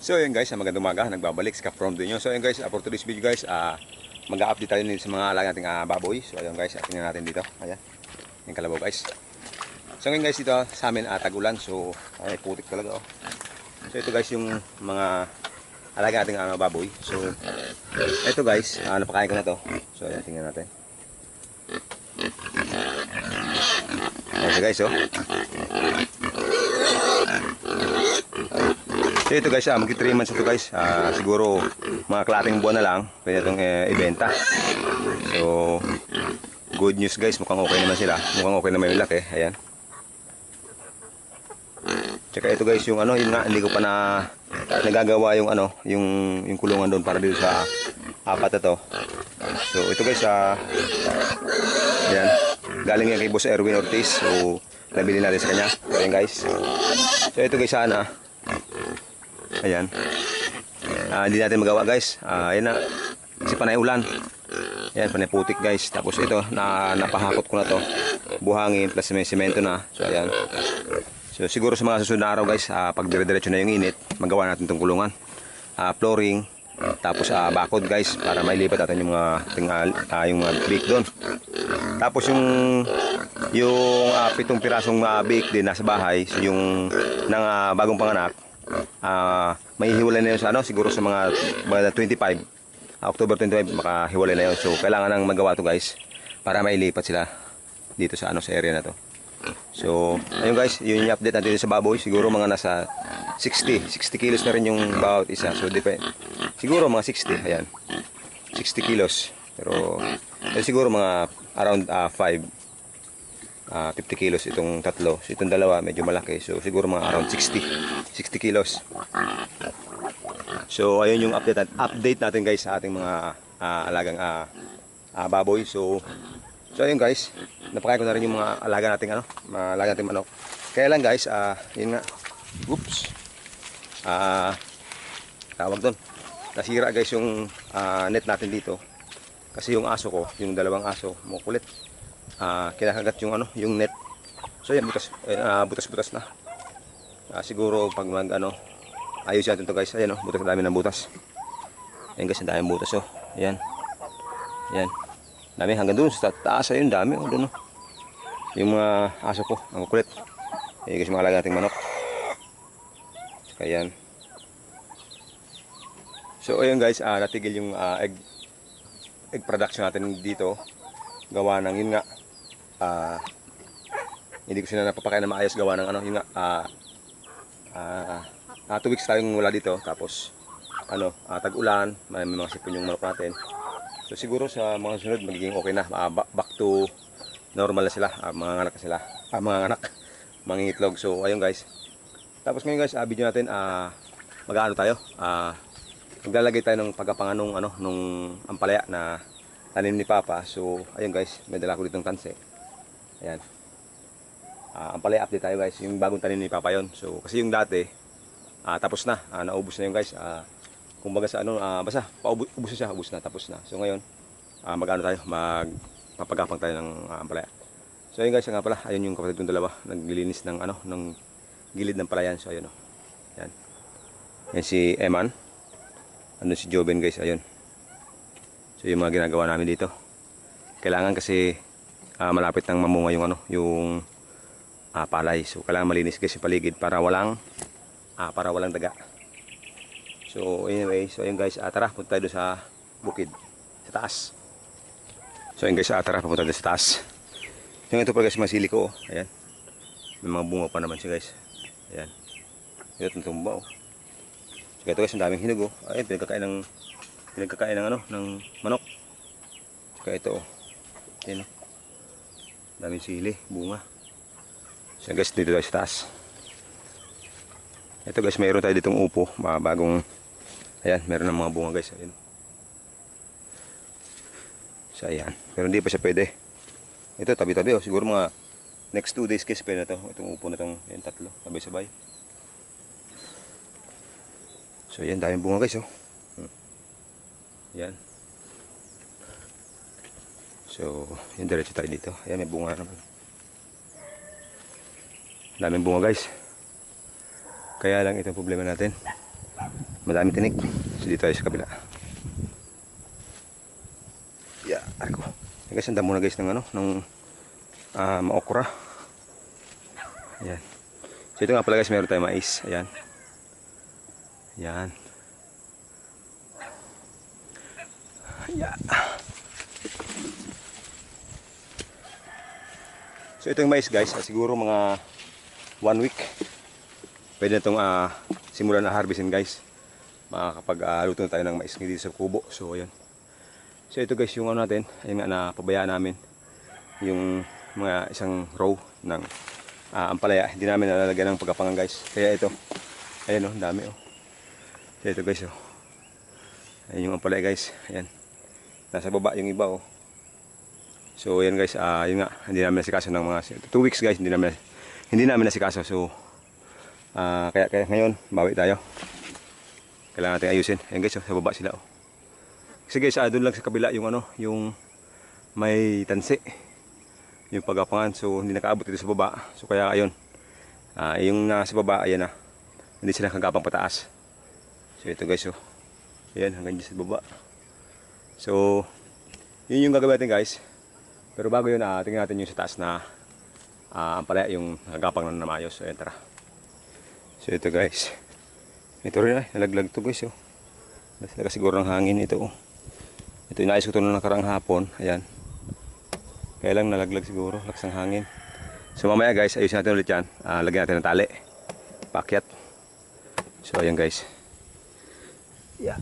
So yun guys, magandang umaga, nagbabalik sa from doon yun. So yun guys, for today's video guys, mag-update tayo sa mga alaga nating baboy. So ayun guys, tingnan natin dito. Ayan, yung kalabaw guys. So ngayon guys, dito sa amin tag-ulan. So ay putik talaga oh. So ito guys yung mga alaga nating baboy. So ito guys, napakain ko na to. So ayan, tingnan natin. Ayan guys oh. So ito guys, magki 3 months ito guys. Siguro mga kalating buwan na lang pwede itong ibenta. So good news guys, mukhang okay naman sila. Mukhang okay naman yung laki. Ayan. Tsaka ito guys, yung yun nga, hindi ko pa nagagawa yung yung kulungan doon para dito sa apat ito. So ito guys, ayan, galing yan kay Boss Erwin Ortiz. So nabili natin sa kanya. Ayan guys. So ito guys, sana ayan, hindi natin magawa guys. Ayan na, kasi panay ulan. Ayan, panay putik guys. Tapos ito, napahakot ko na to, buhangin plus may semento na. So ayan. So siguro sa mga susunod na araw guys, pag dire-diretso na yung init, magawa natin itong kulungan, flooring, tapos bakod guys, para mailipat natin yung mga bake doon. Tapos yung 7 pirasong bake din nasa bahay. So yung ng bagong panganak, may hiwalay na yun sa siguro sa mga 25, October 25 makahiwalay na yun. So kailangan nang magawa to guys para mailipat sila dito sa sa area na to. So ayun guys, yun yung update natin sa baboy. Siguro mga nasa 60 kilos na rin yung bawat isa. So siguro mga 60, ayan, 60 kilos. Pero siguro mga around 50 kilos itong tatlo. So itong dalawa medyo malaki. So siguro mga around 60 kilos. So ayun yung update natin guys sa ating mga alagang baboy. So ayun guys, napakain ko na rin yung mga alaga nating mga alaga nating manok. Kaya lang guys, yun nga. Oops. Tawag doon. Nasira guys yung net natin dito. Kasi yung aso ko, yung dalawang aso, mukulit. Kinakagat yung yung net. So yan, butas na. Siguro pag ayos natin to guys. Ayan butas, dami ng butas. Ayan guys, ang daming butas oh. Ayan. Ayan. Dami hanggang doon sa taas, ayun, dami oh, doon oh. Yung mga aso ko, ang kulit. Ayan guys, mga alaga nating manok. Saka ayan. So ayun guys, natigil yung egg production natin dito. Gawa ng yun nga, hindi ko sila napapakain na maayos, gawa ng yun nga, 2 weeks tayong wala dito. Tapos tag-ulan, may mga sipon yung manok natin. So siguro sa mga sunod magiging okay na, back to normal na sila, mga anak na sila, mga anak, mga itlog. So ayun guys. Tapos ngayon guys, video natin, mag-aano tayo, maglalagay tayo ng pagkapanganong nung ampalaya na tanim ni Papa. So ayun guys, may dala ko ditong tanse. Ayan. Ampalaya update tayo guys, yung bagong tanim ni Papa yon. So kasi yung dati, tapos na, naubos na yung guys. Kumbaga sa basta ubos na siya, ubos na, tapos na. So ngayon, mag-ano tayo, magpapagapang tayo ng ampalaya. So ayun guys, nga pala, ayun yung kapatid kong dalawa, naglilinis ng ng gilid ng palayan. So ayun oh. Yan. Yan si Eman. Si Joven guys, ayun. So yung mga ginagawa namin dito. Kailangan kasi malapit nang mamunga yung palay. So kailangan malinis guys yung paligid para walang daga. So anyway, so ayun guys, tara, punta tayo sa bukid, sa taas. So ayun guys, tara, punta tayo sa taas. So ito pa guys, masili ko, ayan. May mga bunga pa naman siya guys. Ayan. Ito tumba oh. So ito guys, ang daming hinog oh. Ayan, pinagkakain ng ng manok. So ito oh. Ayan oh. Daming sili, bunga. So guys, dito tayo sa taas. Ito guys, mayroon tayo ditong upo, bagong, ayan, meron ng mga bunga guys, ayan. So ayan, pero hindi pa siya pwede. Ito tabi-tabi oh, siguro mga next 2 days guys pwede na to, itong upo na tong, ayan, tatlo, sabay-sabay. So ayan, daming bunga guys oh. Ayan. So, yun, diretso tayo dito. Ayan, may bunga naman. Daming bunga guys. Kaya lang itong problema natin. Madami tinik. So dito tayo sa kabila. Yeah, arko. Guys, ang damo na guys ng ano, ng maokra. Ayan. So ito nga pala guys, meron tayong mais. Ayan. Ayan. Yeah. So ito yung mais guys, siguro mga 1 week. Pwede na itong simulan na harvestin guys. Makakapag-luto na tayo ng mais dito sa kubo. So ayan. So ito guys yung ano natin, ayun nga na pabayaan namin. Yung mga isang row ng ampalaya. Hindi namin nalalagyan ng pagkapangan guys. Kaya ito, ayan o, dami o. So ito guys o. Ayan yung ampalaya guys, ayan. Nasa baba yung iba o. So ayan guys, yun nga, hindi namin nasikaso ng mga 2 weeks guys, hindi namin nasikaso. So kaya ngayon, bawi tayo. Kailangan natin ayusin. Ayan guys, sa baba sila oh. Kasi guys, doon lang sa kabila yung ano, yung may tansi. Yung pagapangan, so hindi nakaabot dito sa baba. So kaya ayun, yung nasa baba, ayan na. Hindi sila kagapang pataas. So ito guys oh. Ayan, hanggang dyan sa baba. So, yun yung gagawin natin guys. Pero bago yun, tingnan natin yung sa taas na ampalaya, yung nagapang na namayos. So, ayan, tara. So, ito guys. Ito rin ay, nalaglag to guys. Oh. Nalaga siguro ng hangin ito. Oh. Ito, inayos ko ito nung nakarang hapon. Ayan. Kaya lang nalaglag siguro, lakas ng hangin. So, mamaya guys, ayusin natin ulit yan. Lagyan natin ng tali. Pakyat. So, ayan guys. Yeah.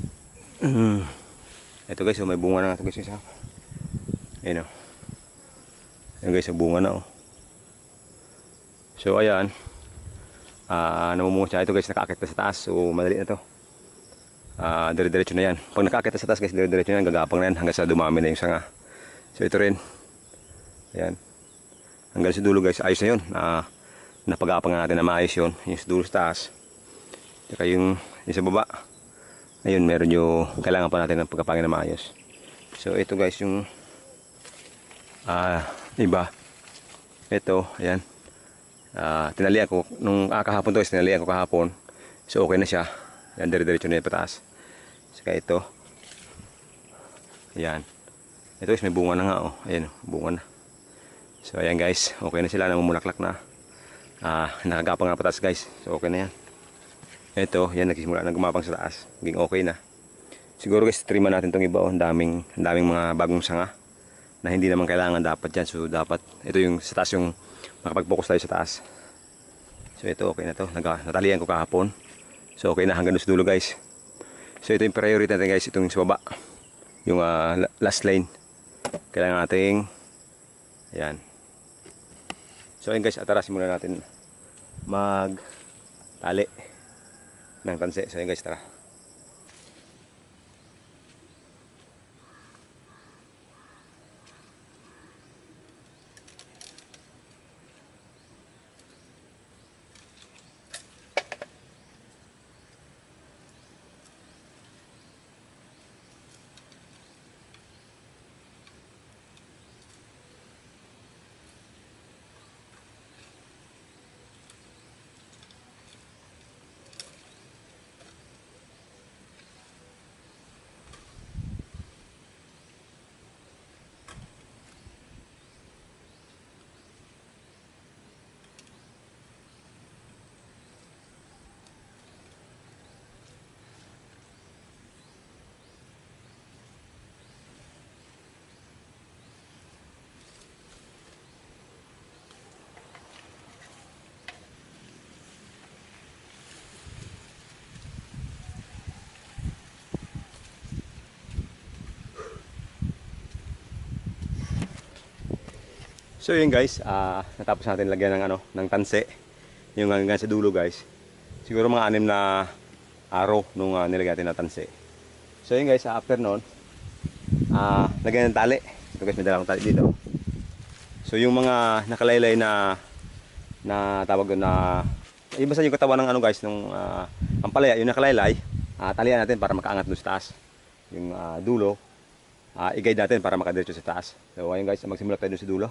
Ito guys, oh, may bunga na ito guys. Ayan oh. Ayan guys, bunga na oh. So ayan, namumunga siya. Ito guys, nakakita sa taas. So madali na to. Dire-diretso na yan. Pag nakakita sa taas guys, dire-diretso na yan. Gagapang na yan hanggang sa dumami na yung sanga. So ito rin. Ayan. Hanggang sa dulo guys, ayos na yun. Napagapang natin na maayos yun. Yung sa dulo sa taas. Saka yung sa baba. Ayun, meron yung kailangan pa natin ng pagkapangin na maayos. So ito guys, yung iba. Ito, ayan. Tinalian ko nung kahapon to, tinalian ko kahapon. So okay na siya. Ayan, dire-diretso na yung pataas. Saka ito. Ayan. Ito guys, may bunga na nga oh. Ayan, bunga na. So ayan guys, okay na sila, namumulaklak na. Nakagapang na pataas guys. So okay na yan. Ito, yan, nagsimula na gumapang sa taas. Naging okay na. Siguro guys, triman natin itong iba oh. Ang daming mga bagong sanga na hindi naman kailangan dapat yan. So dapat, ito yung sa taas yung makapag-focus tayo sa taas. So ito, okay na to. Natalian ko kahapon. So okay na hanggang sa dulo guys. So ito yung priority natin guys, itong sa baba. Yung last lane. Kailangan nating, ayan. So ayun guys, atara, simulan natin mag-tali ng tansi. So ayun guys, tara. So yun guys, natapos natin lagyan ng ng tanse. Yung hanggang sa dulo guys. Siguro mga 6 na araw nung nilagyan natin na tanse. So yun guys, after noon, lagyan ng tali. Ito guys, may dalang tali dito. So yung mga nakalaylay na tawag doon na iba sa yung katawan ng guys, nung ampalaya, yung nakalaylay, talian natin para makaangat doon sa taas. Yung dulo, i-guide natin para makadiretso sa taas. So ayun guys, magsimula tayo doon sa dulo.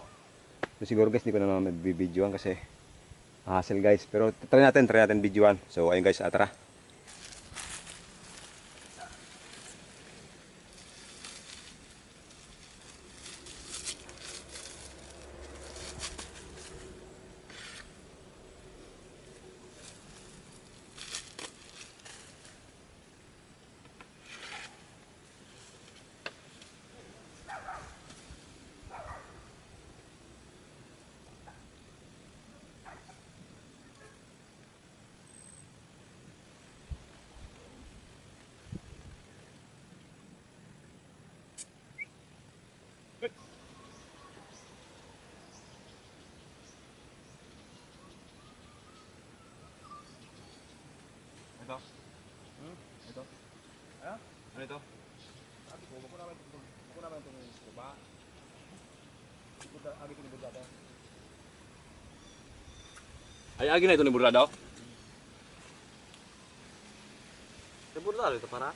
So siguro guys, hindi ko na mabibidyoan kasi hassle guys. Pero try natin videoan. So ayun guys, tara. ito? Ano ito? Sabi ko, wag ko naman ito ng baba. Agi ito ni Burdado. Ay, agi na ito ni Burdado? Sa Burdado ito para?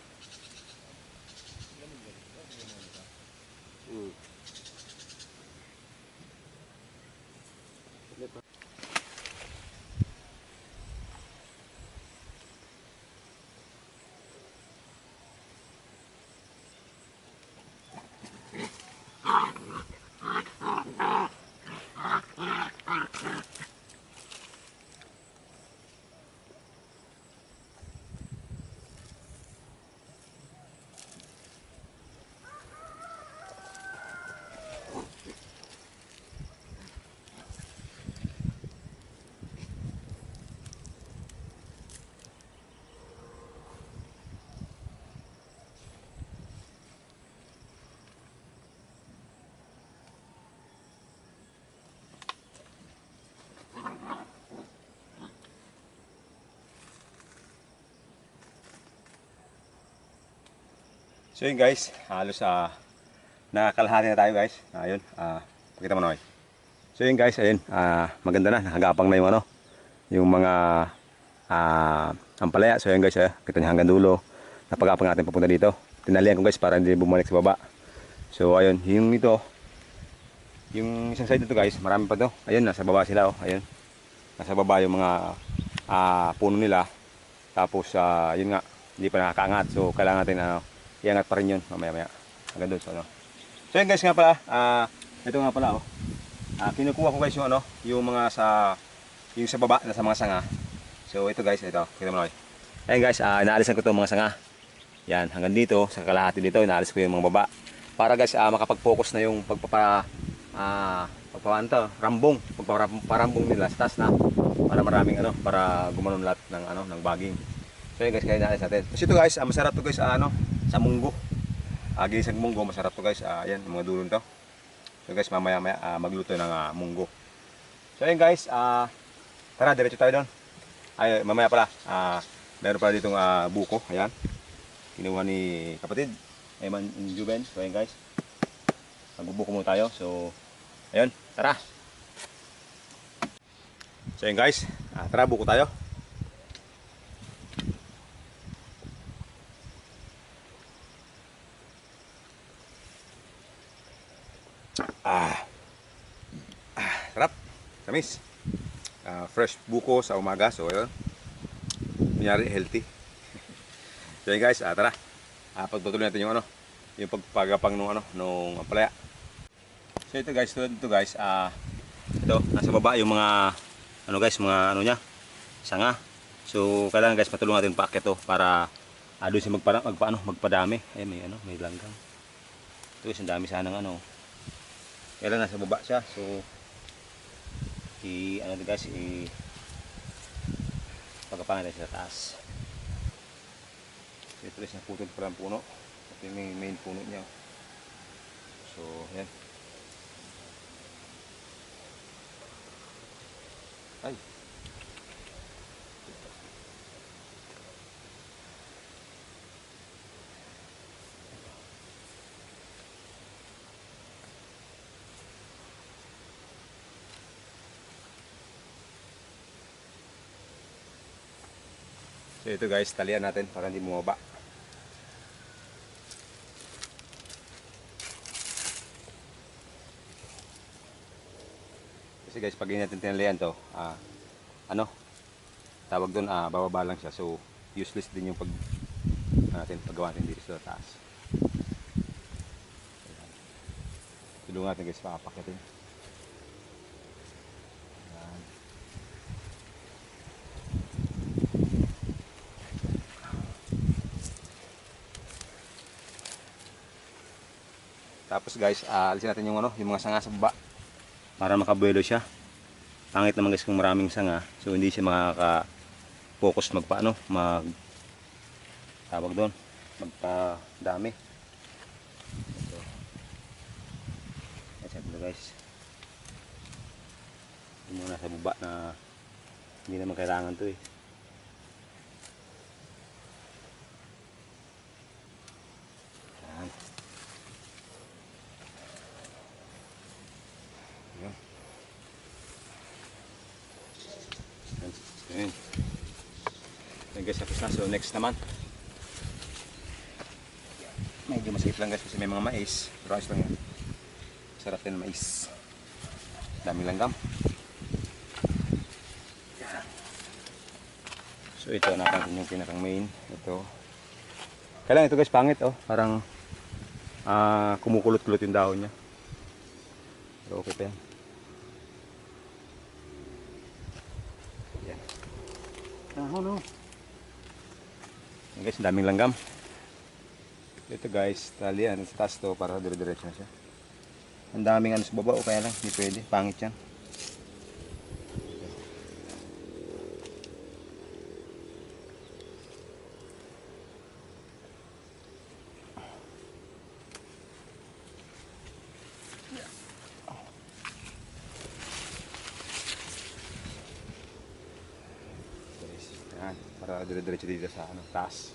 So yun guys, halos nakakalahati na tayo guys. Ayun, pakita mo na okay. So yun guys, ayun, maganda na, nakagapang na yung yung mga ampalaya. So yun guys, kita niyo hanggang dulo. Napagapang natin papunta dito. Tinalian ko guys para hindi bumalik sa baba. So ayun, yung ito, yung isang side nito guys, marami pa to. Ayun, nasa baba sila ayun. Nasa baba yung mga puno nila. Tapos yun nga, hindi pa nakakaangat. So kailangan natin iangat pa rin yun mamaya-maya. Hanggang doon. So yun guys nga pala, ito nga pala kinukuha ko guys yung yung mga yung sa baba na sa mga sanga. So ito guys, ito, kita mo na. Ayun guys, inaalisan ko itong mga sanga. Yan, hanggang dito, sa kalahati dito, inaalis ko yung mga baba. Para guys, makapag-focus na yung pagpaparambong nila sa taas na. Para maraming para gumanon lahat ng baging. So yun guys, kaya inaalis natin. Kasi ito guys, masarap to guys, sa munggo. Ginisang munggo, masarap to guys. Ayan, yung mga dulon to. So guys, mamaya-maya magluto ng munggo. So ayun guys, tara, diretso tayo doon. Ay, mamaya pala, meron pala ditong buko. Ayan. Kinuha ni kapatid. Ayman Juben. So ayun guys. Magbubuko muna tayo. So, ayun, tara. So ayun guys, tara, buko tayo. Sarap, tamis. Fresh buko sa umaga. So ayun, kunyari healthy. So yun guys, tara, pagpatuloy natin yung yung pagpagapang nung ampalaya. So ito guys, ito nasa baba yung mga mga niya, sanga. So kailangan guys patulungan natin paakyat to para doon siya magpadami. Ay may langgang. Ito guys, ang dami sana ng kailan nasa baba siya. So guys, pagkapangan natin sa taas. So ito guys, naputol pa lang puno. Ito yung main puno niya. So yan. Ay. So ito guys, talian natin para hindi bumaba. Kasi guys, pag hindi natin tinalian to, tawag doon, bababa lang siya. So useless din yung paggawa natin dito sa taas. Tulungan natin guys, papakitin. Tapos guys, alisin natin yung yung mga sanga sa baba para makabuelo siya. Pangit naman guys kung maraming sanga, so hindi siya makaka-focus tawag doon, magpadami. Ito guys. Yung mga nasa baba na hindi naman kailangan to . Yan guys, tapos na. So next naman. Medyo masikip lang guys kasi may mga mais. Pero ayos lang yan. Sarap din mais. Daming langgam. So ito natin yung pinakang main. Ito. Kailan ito guys, pangit oh. Parang kumukulot-kulot yung dahon niya. Pero okay pa yan. Yan. Oh no. Yan guys, daming langgam. Ito guys, tali yan sa taas to para dire-diretso na siya. Ang daming ano sa baba o kaya lang, hindi pwede, pangit yan. Yan, para dire-diretso dito sa ano, taas.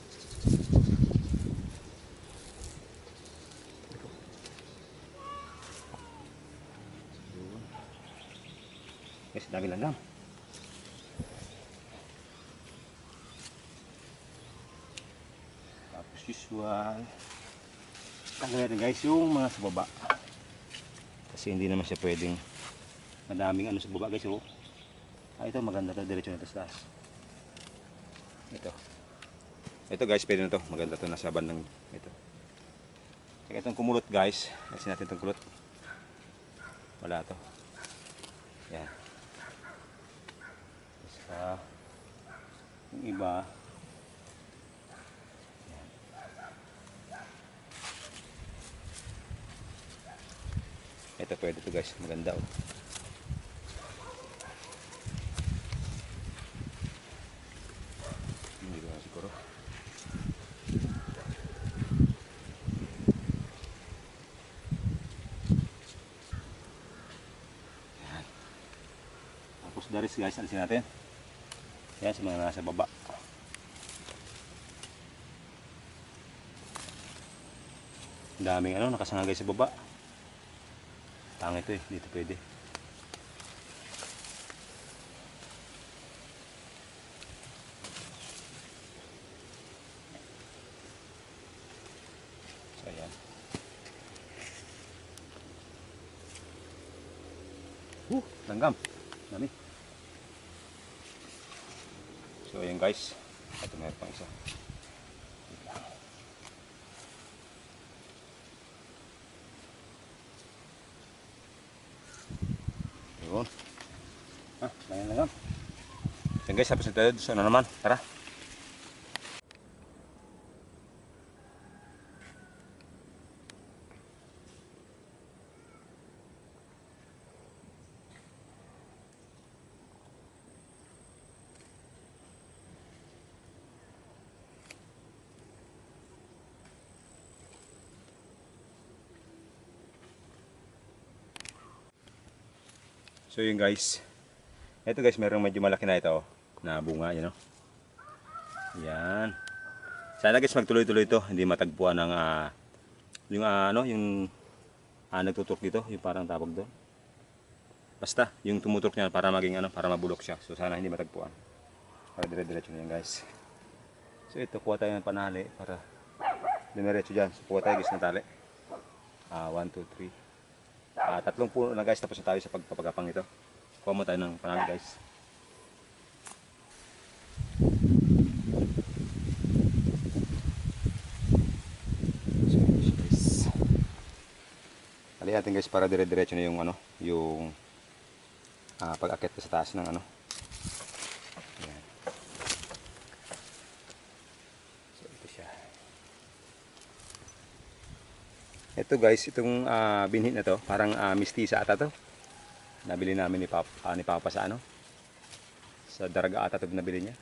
Guys, dami langgam. Tapos usual. Tanggalin natin guys yung mga sa baba. Kasi hindi naman siya pwedeng madaming ano sa baba guys. Oh. Ito maganda to, diretso na to sa taas. Ito. Ito guys, pwede na to. Maganda to, nasa bandang ito. Kaya itong kumulot guys. Kasi natin itong kulot. Wala to. Yan. Yung iba yan. Ito pwede to guys, maganda oh. Hindi ko na siguro yan. Tapos daris guys, alisin natin. Yan sa mga nasa baba. Daming ano nakasangagay sa baba. Tangit ito eh, dito pwede. So ayan. Langgam. Dami. So ayan guys, ito meron pang isa. Yun. Langgam. Ayan guys, tapos na tayo. So ano naman, tara. So yun guys. Ito guys, merong medyo malaki na ito na bunga, yun oh. Yan. Sana guys magtuloy-tuloy ito, hindi matagpuan ng yung ano, yung nagtutok dito, yung parang tawag doon. Basta, yung tumutok niya para maging ano, para mabulok siya. So sana hindi matagpuan. Para dire-diretso na yan guys. So ito, kuha tayo ng panali para dumiretso dyan. So kuha tayo guys ng tali. 1, 2, 3. Tatlong puno na guys, tapos na tayo sa pagpapagapang ito. Kuha mo tayo ng panali guys. So guys, alihan natin guys para dire-diretso na yung ano, yung pag-akit sa taas ng ano. Ayan. So ito siya. Ito guys, itong binhi na to, parang mistisa ata to. Nabili namin ni Papa sa ano? Sa Daraga ata to nabili niya.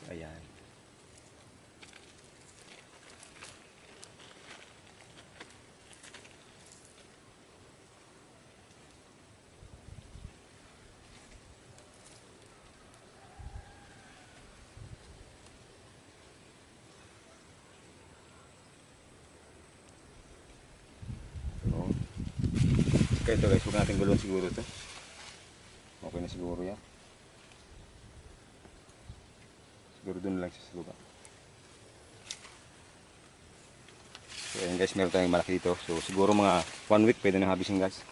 So, ayan. Kaya ito guys, huwag natin gulon siguro ito. Okay na siguro yan. Siguro doon lang siya sa lupa. So ayan guys, meron tayong malaki dito. So siguro mga 1 week pwede na habisin guys.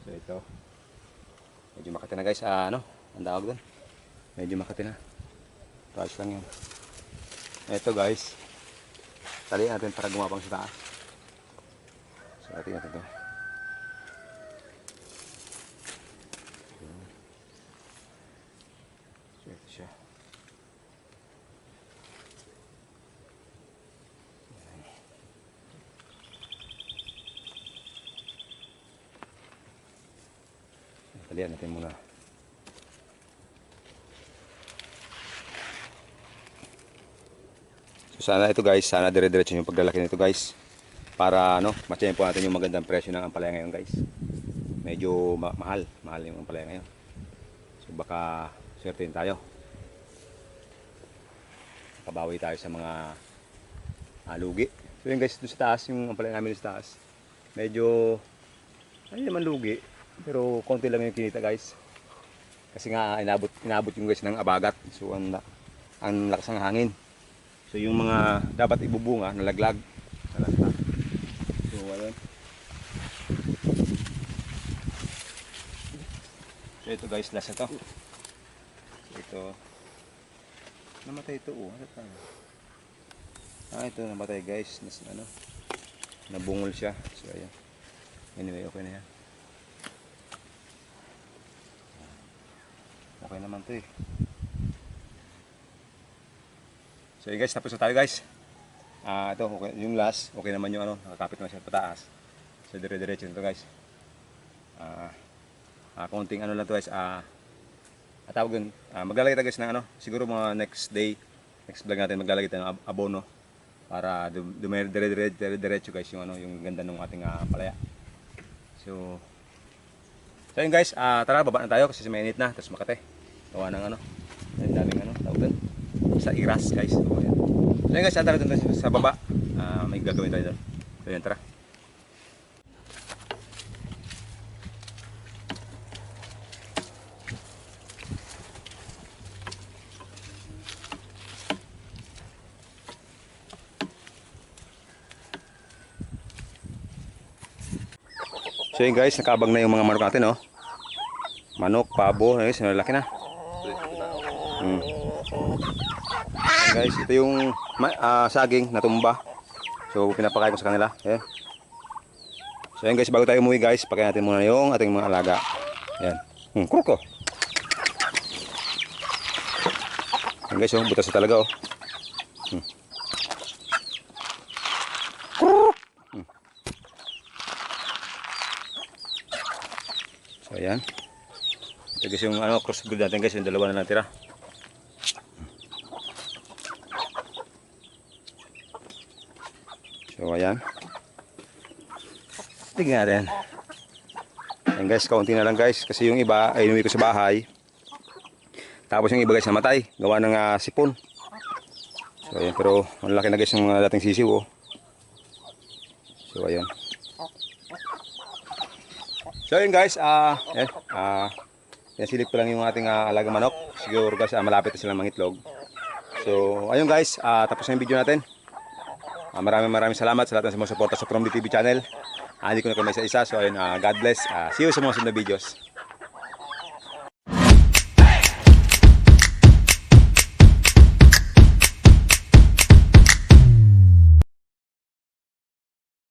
So ito. Medyo makati na guys. Ano? Ang tawag doon. Medyo makati na. Price lang yan. Ito guys. Talian natin para gumapang sa taas. So natin natin ito. So ito siya. Talian natin muna. So sana ito guys, sana dire-diretso yung paglalaki nito guys. Para ano, matyahin po natin yung magandang presyo ng ampalaya ngayon guys. Medyo mahal yung ampalaya ngayon. So baka swertein tayo. Kabawi tayo sa mga lugi. So yun guys, doon sa taas, yung ampalaya namin sa taas. Medyo, ano naman lugi. Pero konti lang yung kinita guys. Kasi nga inabot yung guys ng abagat. So ang lakas ng hangin. So yung mga dapat ibubunga nalaglag. So ayun. So ito guys, last na to. So ito. Namatay ito oh. Ano tayo? Ito namatay guys. Ano? Nabungol siya. So ayan. Anyway, okay na yan. Okay naman to eh. So yun guys, tapos na tayo guys. Ito, okay, yung last, okay naman yung ano, nakakapit naman siya pataas. So dire-diretso nito guys. Konting ano lang to guys. Tawag yun, maglalagay tayo guys ng ano, siguro mga next day, next vlog natin maglalagay tayo ng abono. Para dire-diretso guys yung ano, yung ganda ng ating palaya. So yun guys, tara baba na tayo kasi mainit na, tapos makate. Gawa ng ano, ang daming ano, tawag doon. Sa iras guys. So yun guys, tara doon sa baba. May gagawin tayo doon. So yun, tara. So yun guys, nakabag na yung mga manok natin, oh. Manok, pabo, guys, malaki na. Yun guys, ito yung saging na tumba. So pinapakain ko sa kanila. Ayan. So yun guys, bago tayo umuwi guys, pakain natin muna yung ating mga alaga. Ayan. Kuko. Ayan guys, oh, butas na talaga, oh. So ayan. Ito guys yung ano, crossbreed natin guys, yung dalawa na natira. So ayan. Tignan natin. Ayan guys, kaunti na lang guys, kasi yung iba ay inuwi ko sa bahay. Tapos yung iba guys namatay, gawa ng sipon. So ayan, pero malaki na guys yung mga dating sisiw, oh. So ayan. So yun guys, yan silip ko lang yung ating alagang manok. Siguro guys, malapit na silang mangitlog. So ayun guys, tapos na yung video natin. Maraming salamat sa lahat ng sumusuporta sa From TV channel. Hindi ko na kayo may isa-isa. So ayun, God bless. See you sa mga sunod na videos.